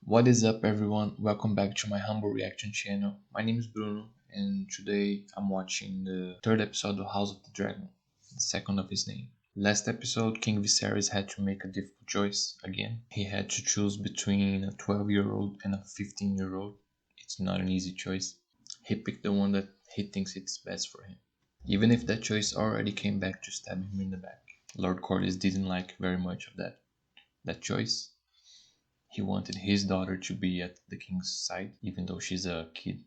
What is up, everyone? Welcome back to my humble reaction channel. My name is Bruno, and today I'm watching the third episode of House of the Dragon, the second of his name. Last episode, King Viserys had to make a difficult choice again. He had to choose between a 12-year-old and a 15-year-old. It's not an easy choice. He picked the one that he thinks it's best for him, even if that choice already came back to stab him in the back. Lord Corlys didn't like very much of that choice. He wanted his daughter to be at the king's side, even though she's a kid.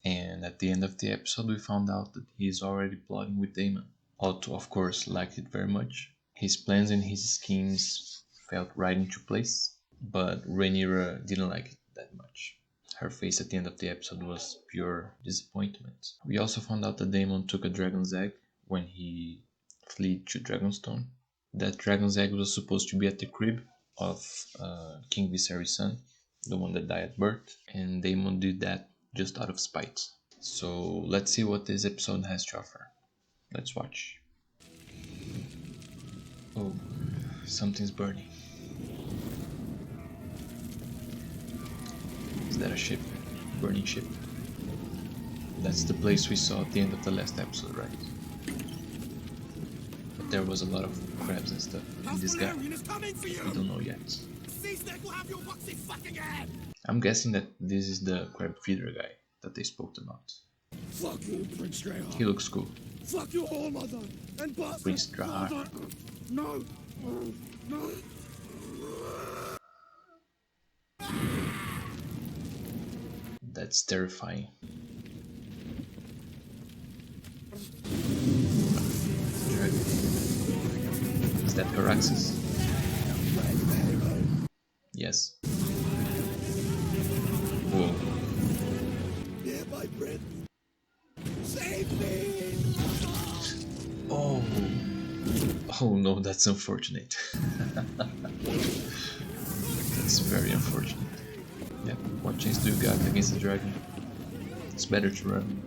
And at the end of the episode, we found out that he's already plotting with Daemon. Otto, of course, liked it very much. His plans and his schemes felt right into place, but Rhaenyra didn't like it that much. Her face at the end of the episode was pure disappointment. We also found out that Daemon took a dragon's egg when he fled to Dragonstone. That dragon's egg was supposed to be at the crib of King Viserys' son, the one that died at birth, and Daemon did that just out of spite. So let's see what this episode has to offer. Let's watch. Oh, something's burning. Is that a ship? Burning ship? That's the place we saw at the end of the last episode, right? But there was a lot of crabs and stuff in this guy. We don't know yet. I'm guessing that this is the Crabfeeder guy that they spoke about. Fuck you, Prince Drahar. He looks cool. Fuck your whole mother and but Prince Drahar. No. No. That's terrifying. Dragon. Is that Caraxes? Yes. Whoa. Yeah, my friend. Save me! Oh. Oh no, that's unfortunate. That's very unfortunate. Yeah, what chance do you got against the dragon? It's better to run.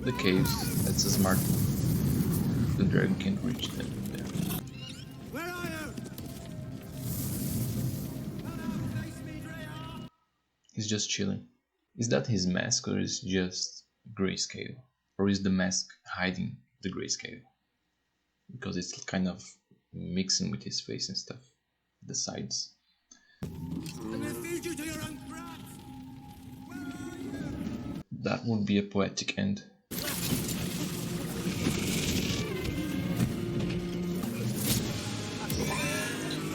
The caves, that's a smart move. The dragon can't reach them. Yeah. Where are you? He's just chilling. Is that his mask, or is it just grayscale? Or is the mask hiding the grayscale? Because it's kind of mixing with his face and stuff. The sides. I'm gonna feed you to your own crabs! Where are you? That would be a poetic end.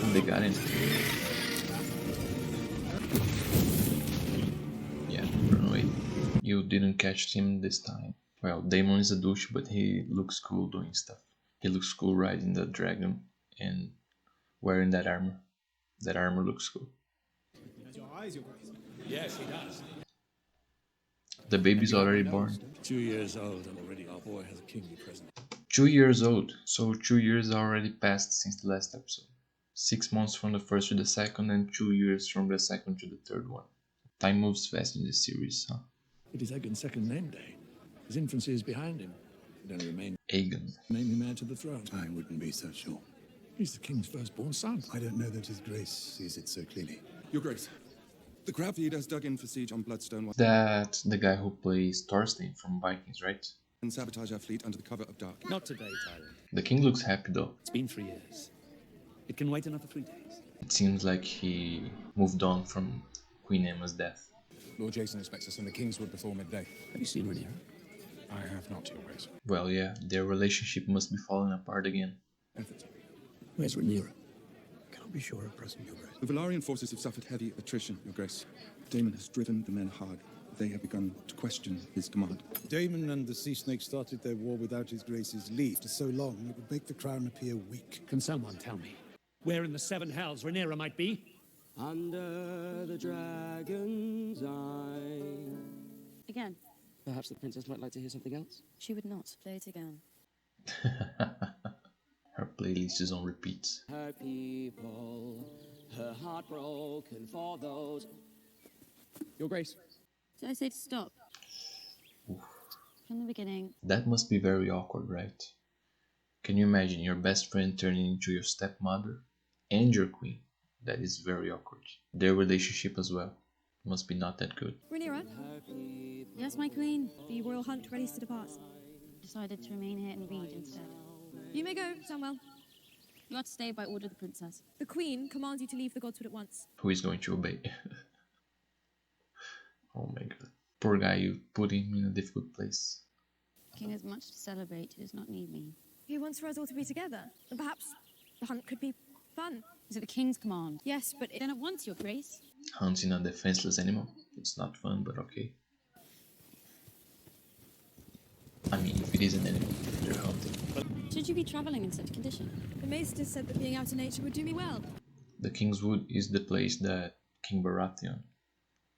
And they got him. Yeah, run away. You didn't catch him this time. Well, Daemon is a douche, but he looks cool doing stuff. He looks cool riding the dragon and wearing that armor. That armor looks cool. Has your eyes, your grace? Yes, he does. The baby's already born. 2 years old and already our boy has a kingly present. 2 years old. So 2 years already passed since the last episode. 6 months from the first to the second and 2 years from the second to the third one. Time moves fast in this series, huh? It is Aegon's second name day. His infancy is behind him. It only remains Aegon. to name him heir to the throne. I wouldn't be so sure. He's the king's firstborn son. I don't know that His Grace sees it so clearly. Your Grace, the Crabfeeders dug in for siege on Bloodstone That the guy who plays Thorstein from Vikings, right? and sabotage our fleet under the cover of dark. Not today, Tyrant. The king looks happy though. It's been 3 years. It can wait another 3 days. It seems like he moved on from Queen Emma's death. Lord Jason expects us in the Kingswood before midday. Have you seen Rhaenyra? I have not, Your Grace. Well, yeah, their relationship must be falling apart again. Where's Rhaenyra? Can't be sure at present, Your Grace. The Valarian forces have suffered heavy attrition, Your Grace. Daemon has driven the men hard. They have begun to question his command. Daemon and the Sea Snake started their war without His Grace's leave for so long it would make the crown appear weak. Can someone tell me where in the Seven Hells Rhaenyra might be? Under the dragon's eye. Again. Perhaps the princess might like to hear something else? She would not play it again. Her playlist is on repeat. Her people, her heart broken for those. Your Grace. Did I say to stop? Oof. From the beginning. That must be very awkward, right? Can you imagine your best friend turning into your stepmother and your queen? That is very awkward. Their relationship as well must be not that good. Rhaenyra? Yes, my queen. The royal hunt ready to depart. Decided to remain here and read instead. You may go, Samuel. You are to stay by order of the princess. The queen commands you to leave the Godswood at once. Who is going to obey? Oh my god. Poor guy, you put him in a difficult place. The king has much to celebrate. He does not need me. He wants for us all to be together. And perhaps the hunt could be fun. Is it the king's command? Yes, but Then at once, your grace. Hunting a defenseless animal. It's not fun, but okay. I mean, if it is an animal, they're hunting. Should you be travelling in such condition? the maester said that being out in nature would do me well. The Kingswood is the place that King Baratheon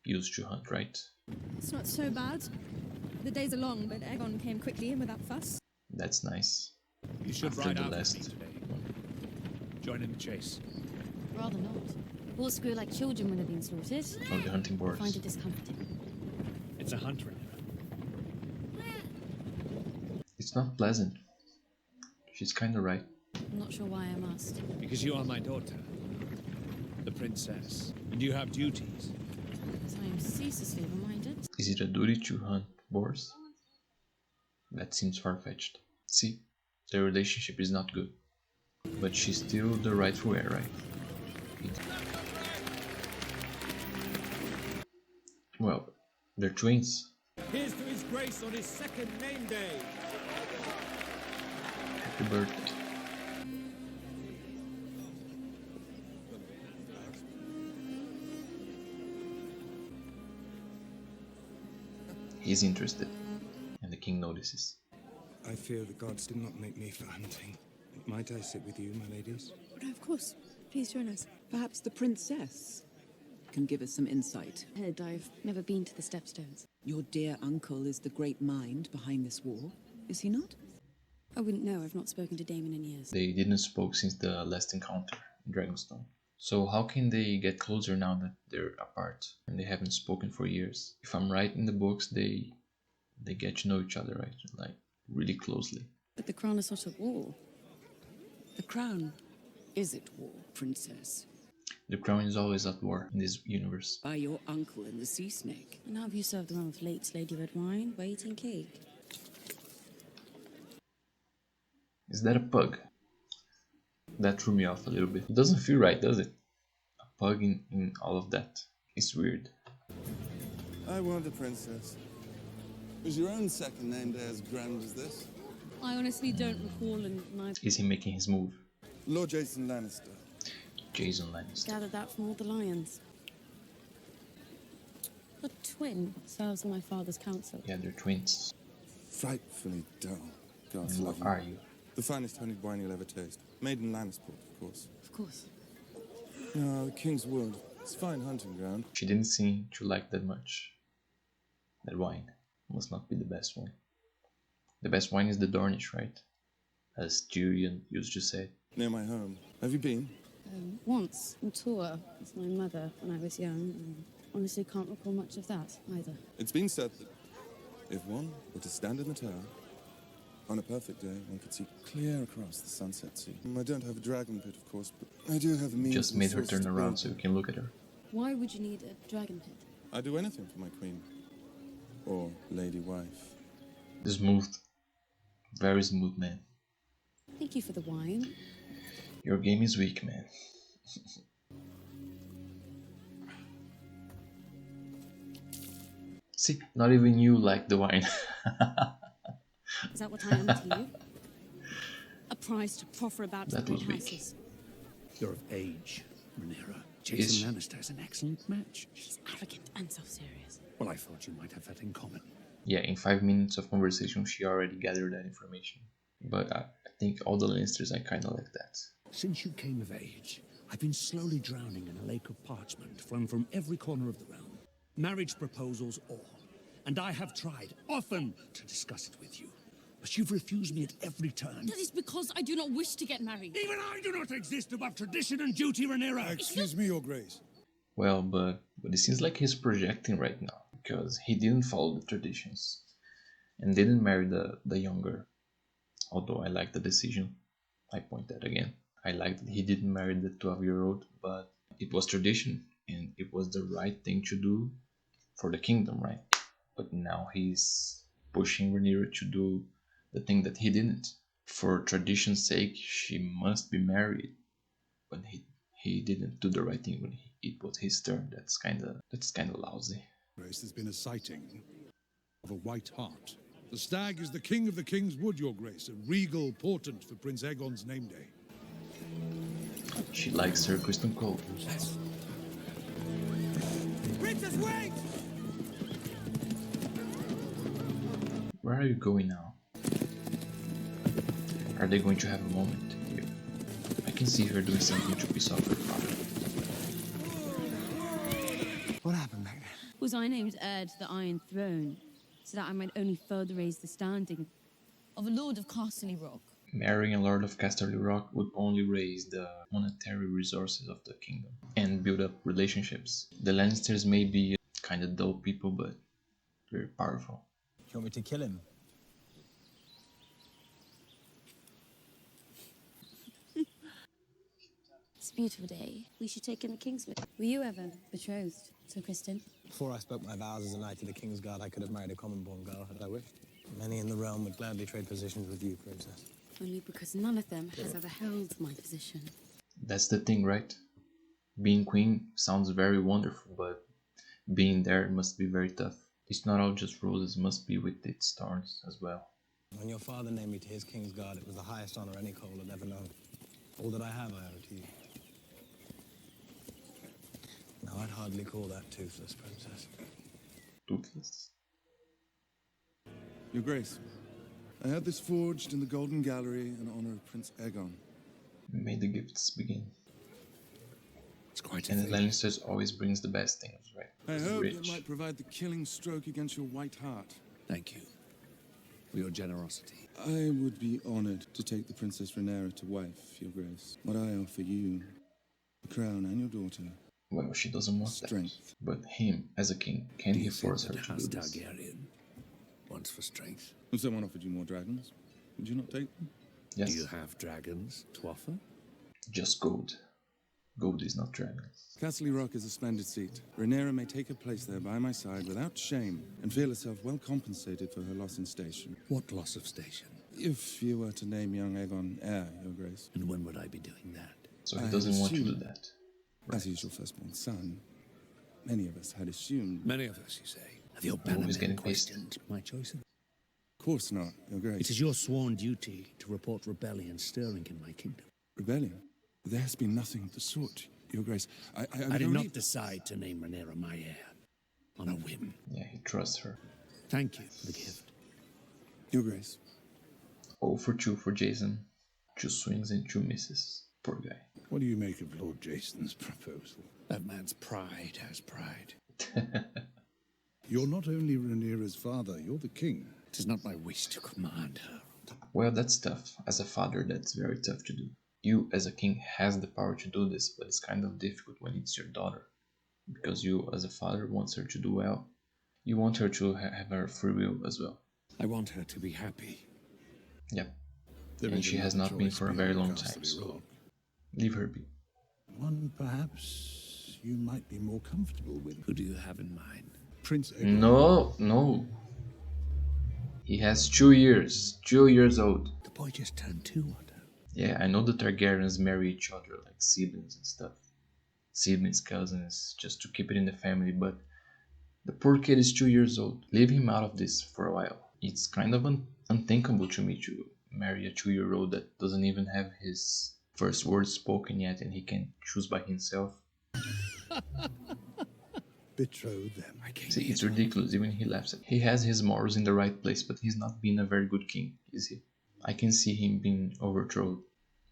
used to hunt, right? It's not so bad. The days are long, but Aegon came quickly and without fuss. That's nice. You should After ride the out with me last today. Join in the chase. Rather not. All screw like children when they're being slaughtered. of the hunting I find boars. it discomforting. It's a hunt, Rhaenyra. It's not pleasant. She's kinda right. I'm not sure why I must. Because you are my daughter, the princess, and you have duties. Because I am ceaselessly reminded. Is it a duty to hunt boars? That seems far-fetched. See, their relationship is not good. But she's still the rightful heir, right? Well, they're twins. Here's to his grace on his second name day. Happy birthday. He's interested, and the king notices. I fear the gods did not make me for hunting. Might I sit with you, my ladies? No, of course. Please join us. Perhaps the princess can give us some insight. Head, I've never been to the Stepstones. Your dear uncle is the great mind behind this war, is he not? I wouldn't know. I've not spoken to Daemon in years. They didn't spoke since the last encounter in Dragonstone. So how can they get closer now that they're apart and they haven't spoken for years? If I'm right in the books, they get to know each other, right? Like really closely. But the crown is not at war. The crown is at war, princess. The crown is always at war in this universe. By your uncle and the sea snake. And now have you served the one with late Lady Red Wine, waiting cake? Is that a pug? That threw me off a little bit. It doesn't feel right, does it? A pug in all of that. It's weird. I want a princess. Is your own second name day as grand as this? I honestly don't recall, and neither. Is he making his move? Lord Jason Lannister. Jason Lannister. Gathered that from all the lions. A twin serves on my father's council. Yeah, they're twins. Frightfully dull. God's And love what are you? The finest honeyed wine you'll ever taste. Made in Lannisport, of course. Of course. No, the King's Wood. It's a fine hunting ground. She didn't seem to like that much. That wine must not be the best one. The best wine is the Dornish, right? As Tyrion used to say. Near my home. Have you been? Once, on tour with my mother when I was young, and honestly can't recall much of that either. It's been said that if one were to stand in the tower, on a perfect day, one could see clear across the sunset sea. I don't have a dragon pit, of course, but I do have a means. Just and made her sources turn to around build so you them. can look at her. Why would you need a dragon pit? I'd do anything for my queen. Or lady wife. Smooth. Very smooth, man. Thank you for the wine. Your game is weak, man. See, not even you like the wine. Is that what I am to you? A prize to proffer about to That the was great weak. houses. You're of age, Rhaenyra. Is she? Jason Lannister is an excellent match. He's arrogant and self-serious. Well, I thought you might have that in common. Yeah, in 5 minutes of conversation, she already gathered that information. But I think all the Lannisters are kind of like that. Since you came of age, I've been slowly drowning in a lake of parchment flung from every corner of the realm. Marriage proposals all. And I have tried, often, to discuss it with you. But you've refused me at every turn. That is because I do not wish to get married. Even I do not exist above tradition and duty, Rhaenyra. Excuse me, Your Grace. Well, but it seems like he's projecting right now. Because he didn't follow the traditions. And didn't marry the younger. Although I like the decision. I point that again. I like that he didn't marry the 12-year-old, but It was tradition and it was the right thing to do for the kingdom, right? But now he's pushing Rhaenyra to do the thing that he didn't. For tradition's sake, she must be married, but he didn't do the right thing when it was his turn. That's kinda lousy. Grace, there's been a sighting of a white hart. The stag is the king of the King's Wood, Your Grace, a regal portent for Prince Aegon's name day. She likes her crystal cold. Princess, wait! Where are you going now? Are they going to have a moment here? I can see her doing something to piss off her father. What happened back then? Was I named heir to the Iron Throne, so that I might only further raise the standing of a Lord of Casterly Rock. Marrying a Lord of Casterly Rock would only raise the monetary resources of the kingdom and build up relationships. The Lannisters may be kinda dull people, but very powerful. You want me to kill him? It's a beautiful day. We should take in the Kingswood. Were you ever betrothed to Kristen? Before I spoke my vows as a knight of the King's Guard, I could have married a common-born girl had I wished. Many in the realm would gladly trade positions with you, Princess. Only because none of them has ever held my position. That's the thing, right? Being queen sounds very wonderful, but being there must be very tough. It's not all just roses, must be with its thorns as well. When your father named me to his King's Guard, it was the highest honor any Cole had ever known. All that I have, I owe to you. Now, I'd hardly call that toothless, Princess. Toothless? Your Grace, I had this forged in the Golden Gallery in honor of Prince Aegon. May the gifts begin. It's quite and the Lannisters always brings the best things, right? I hope Rich. it might provide the killing stroke against your white hart. Thank you for your generosity. I would be honored to take the Princess Rhaenyra to wife, Your Grace. What I offer you, the crown and your daughter. Well, she doesn't want strength. That. But him, as a king, can he force her to do this? Targaryen wants for strength. If someone offered you more dragons, would you not take them? Yes. Do you have dragons to offer? Just gold. Gold is not dragons. Castle Rock is a splendid seat. Rhaenyra may take her place there by my side without shame and feel herself well compensated for her loss in station. What loss of station? If you were to name young Aegon heir, Your Grace. And when would I be doing that? So he doesn't want to do that. As he's your firstborn son, many of us had assumed... Many of us, you say? Have your bannermen questioned my choices? Of course not, Your Grace. It is your sworn duty to report rebellion stirring in my kingdom. Rebellion? There has been nothing of the sort, Your Grace. I did not decide to name Rhaenyra my heir on a whim. Yeah, he trusts her. Thank you for the gift. Your Grace. 0 for 2 for Jason. 2 swings and 2 misses. Poor guy. What do you make of Lord Jason's proposal? That man's pride has pride. You're not only Rhaenyra's father, you're the king. It is not my wish to command her. Well, that's tough. As a father, that's very tough to do. You, as a king, has the power to do this, but it's kind of difficult when it's your daughter. Because you, as a father, wants her to do well. You want her to have her free will as well. I want her to be happy. Yep. And she has not been for a very long time, so leave her be. One perhaps you might be more comfortable with. Who do you have in mind? Prince Aegon. No. He has 2 years. 2 years old. The boy just turned 2, Yeah, I know the Targaryens marry each other like siblings and stuff. Siblings, cousins, just to keep it in the family, but the poor kid is 2 years old. Leave him out of this for a while. It's kind of unthinkable to me to marry a 2-year-old that doesn't even have his first words spoken yet and he can choose by himself. Betroth them. See, it's ridiculous, even he laughs at it. He has his morals in the right place, but he's not being a very good king, is he? I can see him being overthrown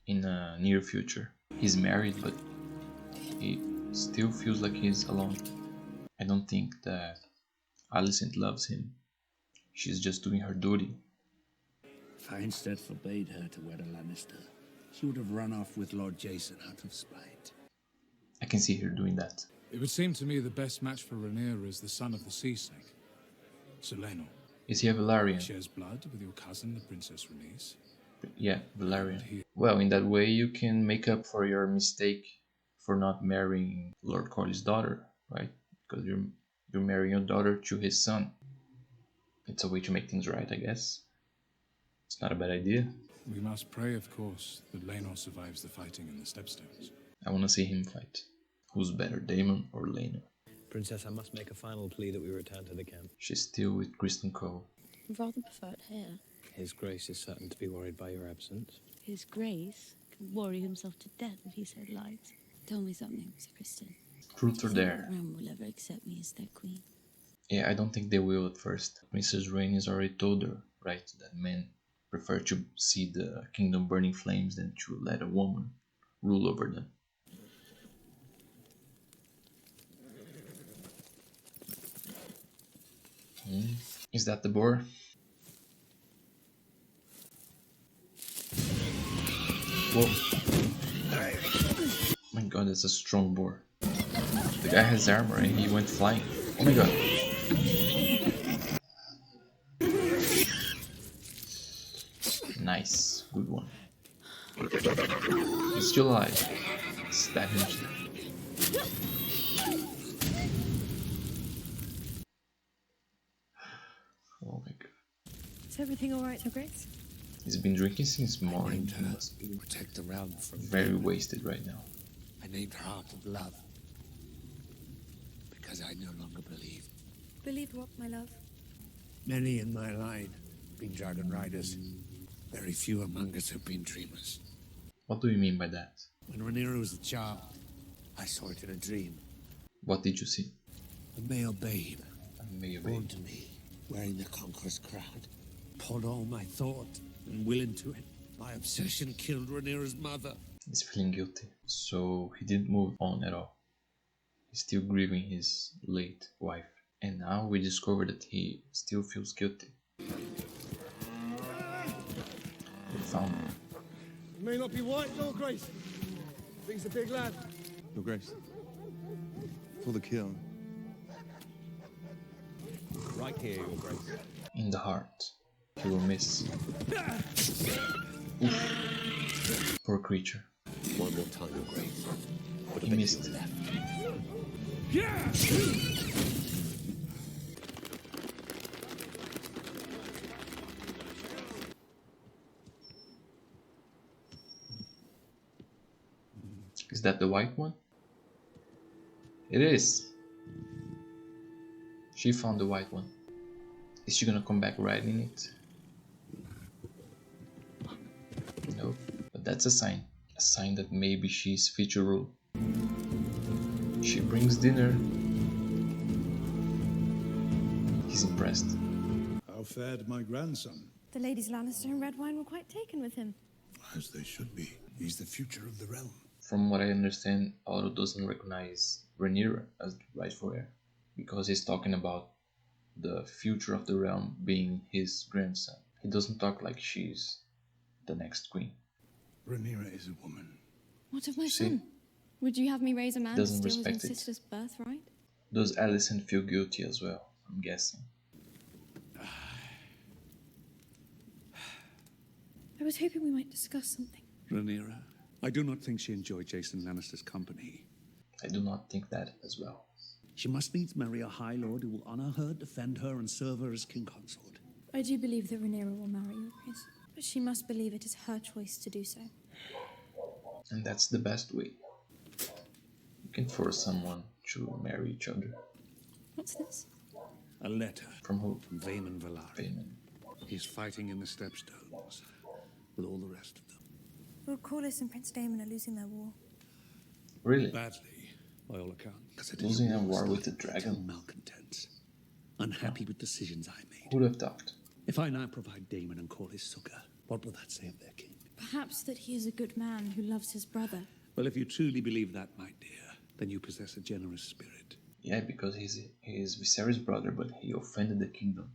in a near future. He's married, but he still feels like he's alone. I don't think that Alicent loves him. She's just doing her duty. If I instead forbade her to wed a Lannister, she would have run off with Lord Jason out of spite. I can see her doing that. It would seem to me the best match for Rhaenyra is the son of the sea snake, Seleno. Is he a Velaryon? Shares blood with your cousin, the Princess Rhaenys. Yeah, Velaryon. Well, in that way you can make up for your mistake for not marrying Lord Corley's daughter, right? Because you're marrying your daughter to his son. It's a way to make things right, I guess. It's not a bad idea. We must pray, of course, that Laenor survives the fighting in the Stepstones. I want to see him fight. Who's better, Daemon or Laenor? Princess, I must make a final plea that we return to the camp. She's still with Kristen Cole. I'd rather prefer it here. His Grace is certain to be worried by your absence. His Grace can worry himself to death if he so likes. Tell me something, Sir Kristen. Truth or dare? No one will ever accept me as their queen. Yeah, I don't think they will at first. Princess Rhaenys already told her, right, that men prefer to see the kingdom burning flames than to let a woman rule over them. Is that the boar? Whoa. My god, that's a strong boar. The guy has armor and he went flying. Oh my god. Nice, good one. He's still alive. Stab him to death. Oh my god. Is everything alright, Your Grace? He's been drinking since morning. He must be protect the realm from very wasted right now. I named her Heart of Love because I no longer believe. Believe what, my love? Many in my line have been dragon riders. Very few among us have been dreamers. What do you mean by that? When Rhaenyra was a child, I saw it in a dream. What did you see? A male babe, born to me, wearing the conqueror's crown. Poured all my thought and will into it. My obsession killed Rhaenyra's mother. He's feeling guilty, so he didn't move on at all. He's still grieving his late wife, and now we discover that he still feels guilty. We found him. He may not be white, Your Grace. But he's a big lad. Your Grace. For the kill. Right here, Your Grace. In the heart. He will miss. Oof. Poor creature. One more time, Your Grace. He missed. Yeah! Is that the white one? It is. She found the white one. Is she gonna come back riding it? No, but that's a sign. A sign that maybe she's future rule. She brings dinner. He's impressed. How fared my grandson? The ladies Lannister and Redwine were quite taken with him. As they should be. He's the future of the realm. From what I understand, Otto doesn't recognize Rhaenyra as the rightful heir, because he's talking about the future of the realm being his grandson. He doesn't talk like she's the next queen. Rhaenyra is a woman. What of my son? Would you have me raise a man to Doesn't steal his own respect it. sister's birthright? Does Alicent feel guilty as well? I'm guessing. I was hoping we might discuss something. Rhaenyra, I do not think she enjoyed Jason Lannister's company. I do not think that as well. She must needs marry a High Lord who will honor her, defend her, and serve her as king consort. I do believe that Rhaenyra will marry Your Grace, but she must believe it is her choice to do so. And that's the best way. You can force someone to marry each other. What's this? A letter. From who? From Daemon Velaryon. Daemon. He's fighting in the Stepstones with all the rest of them. Lord Corlys and Prince Daemon are losing their war. Really? Badly, by all accounts. Losing a war with the dragon? Malcontents. Unhappy with decisions I made. Who'd have thought? If I now provide Daemon and Corlys succor, what will that say of their king? Perhaps that he is a good man who loves his brother. Well, if you truly believe that, my dear, then you possess a generous spirit. Yeah, because he's Viserys' brother, but he offended the kingdom.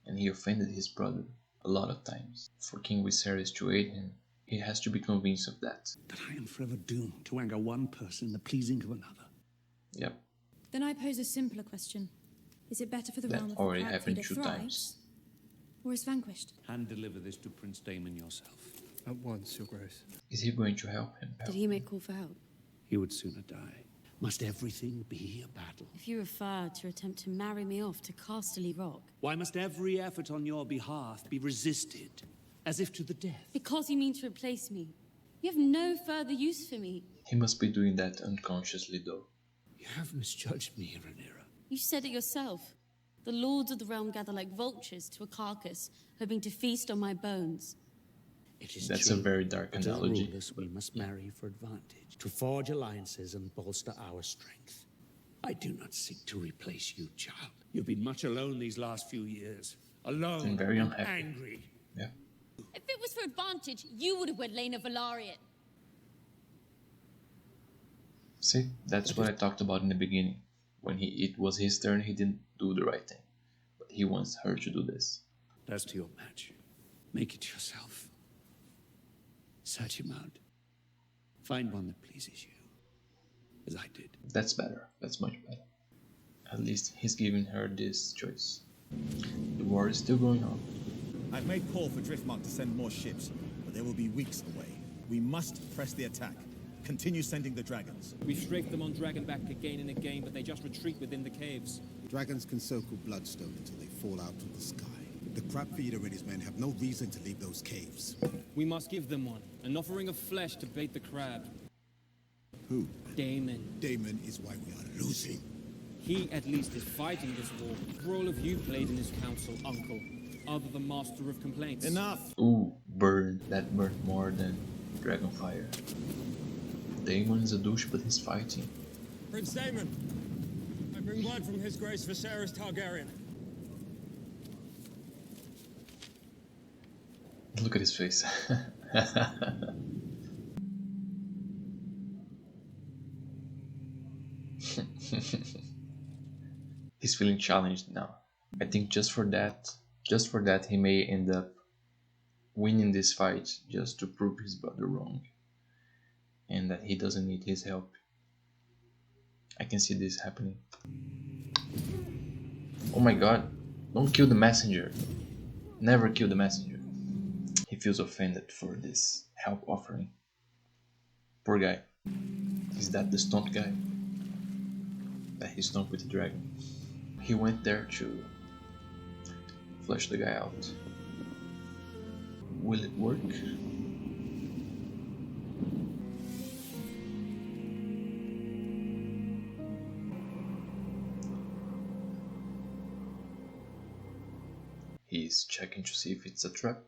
And he offended his brother a lot of times. For King Viserys to aid him, he has to be convinced of that. That I am forever doomed to anger one person in the pleasing of another. Yep. Then I pose a simpler question. Is it better for the That realm if already the happened Crabfeeder 2 thrives, times. or is vanquished? Hand deliver this to Prince Daemon yourself. At once, Your Grace. Is he going to help him? Did he make call for help? he would sooner die. Must everything be a battle? If you refer to your attempt to marry me off to Casterly Rock. Why must every effort on your behalf be resisted, as if to the death? Because you mean to replace me. You have no further use for me. He must be doing that unconsciously though. You have misjudged me, Rhaenyra. You said it yourself. The lords of the realm gather like vultures to a carcass, hoping to feast on my bones. It is That's true. a very dark But as analogy. rulers, we must marry for advantage, to forge alliances and bolster our strength. I do not seek to replace you, child. You've been much alone these last few years. Alone And very and unhappy. angry. Yeah. If it was for advantage, you would have wed Lena Velaryon. See, that's what I talked about in the beginning. When it was his turn, he didn't do the right thing. But he wants her to do this. As to your match, make it yourself. Search him out. Find one that pleases you, as I did. That's better. That's much better. At least he's giving her this choice. The war is still going on. I've made call for Driftmark to send more ships, but they will be weeks away. We must press the attack. Continue sending the dragons. We've strafed them on Dragonback again and again, but they just retreat within the caves. Dragons can circle Bloodstone until they fall out of the sky. The Crabfeeder and his men have no reason to leave those caves. We must give them one, an offering of flesh to bait the crab. Who? Daemon. Daemon is why we are losing. He at least is fighting this war. For all of you played in his council, uncle. Other than master of complaints. Enough! Ooh, burn. That burnt more than Dragonfire. Daemon is a douche, but he's fighting. Prince Daemon, I bring word from His Grace Viserys Targaryen. Look at his face. He's feeling challenged now. I think just for that he may end up winning this fight just to prove his brother wrong. And that he doesn't need his help. I can see this happening. Oh my god, don't kill the messenger. Never kill the messenger. He feels offended for this help offering. Poor guy. Is that the stunt guy? That he stumped with the dragon. He went there to flush the guy out. Will it work? He's checking to see if it's a trap.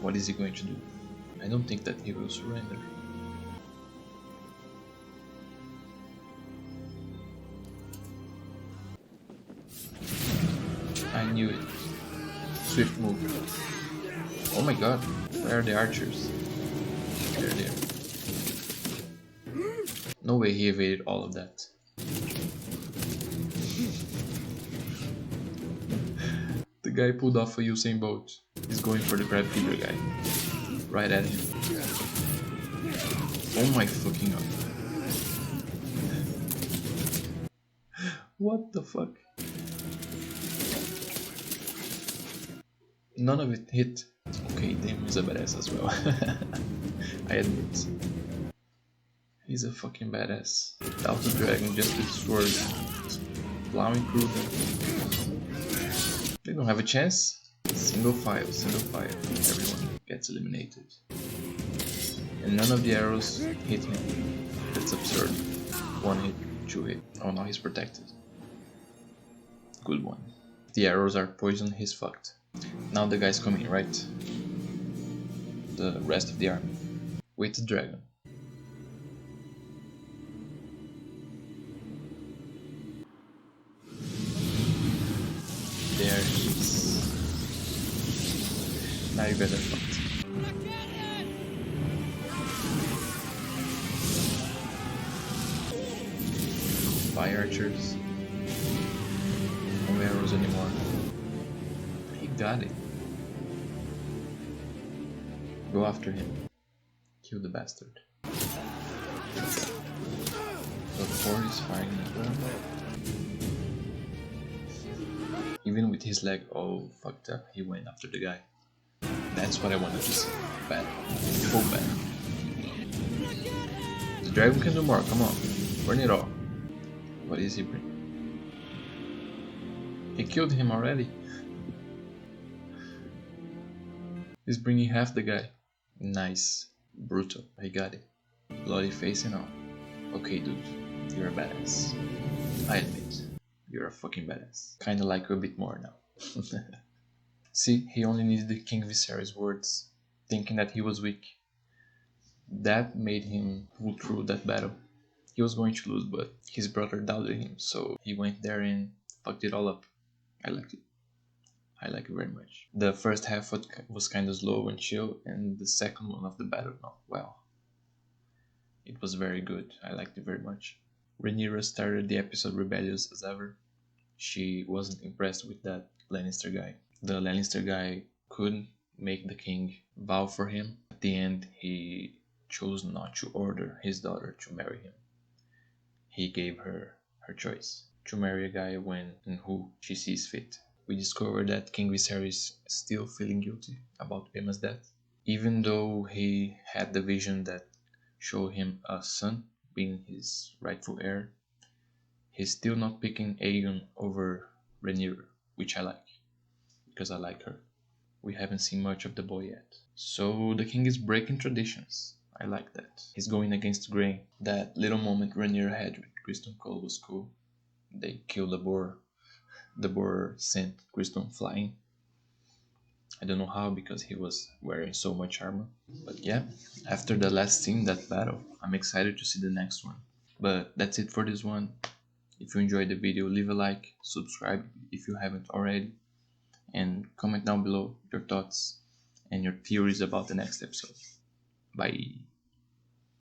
What is he going to do? I don't think that he will surrender. I knew it. Swift move. Oh my god, where are the archers? There they are. No way he evaded all of that. The guy pulled off a Usain Bolt. He's going for the Crabfeeder guy. Right at him. Oh my fucking god. What the fuck? None of it hit. Okay, Daemon is a badass as well. I admit. He's a fucking badass. Without the dragon, just with swords. Plowing through them. They don't have a chance. Single file. Everyone gets eliminated. And none of the arrows hit him. That's absurd. 1 hit, 2 hit. Oh, now he's protected. Good one. If the arrows are poisoned, he's fucked. Now the guy's coming, right? The rest of the army. With the dragon. There he is. Now you guys are fucked. Fire archers. No arrows anymore. He got it. Go after him. Kill the bastard. The fort is firing as well. Even with his leg all fucked up, he went after the guy. That's what I wanted to see. Bad. Full bad. The dragon can do more, come on. Burn it all. What is he bringing? He killed him already. He's bringing half the guy. Nice. Brutal. He got it. Bloody face and all. Okay, dude. You're a badass. I admit. You're a fucking badass. Kinda like you a bit more now. See, he only needed King Viserys' words, thinking that he was weak. That made him pull through that battle. He was going to lose, but his brother doubted him, so he went there and fucked it all up. I liked it. I like it very much. The first half was kind of slow and chill, and the second one of the battle, no, well, it was very good. I liked it very much. Rhaenyra started the episode rebellious as ever. She wasn't impressed with that Lannister guy. The Lannister guy couldn't make the king vow for him. At the end, he chose not to order his daughter to marry him. He gave her her choice to marry a guy when and who she sees fit. We discover that King Viserys is still feeling guilty about Emma's death, even though he had the vision that showed him a son being his rightful heir. He's still not picking Aegon over Rhaenyra, which I like, because I like her. We haven't seen much of the boy yet. So the king is breaking traditions. I like that. He's going against the grain. That little moment Rhaenyra had with Criston Cole was cool. They killed the boar. The boar sent Criston flying. I don't know how, because he was wearing so much armor. But yeah, after the last scene, that battle, I'm excited to see the next one. But that's it for this one. If you enjoyed the video, leave a like, subscribe if you haven't already, and comment down below your thoughts and your theories about the next episode. Bye.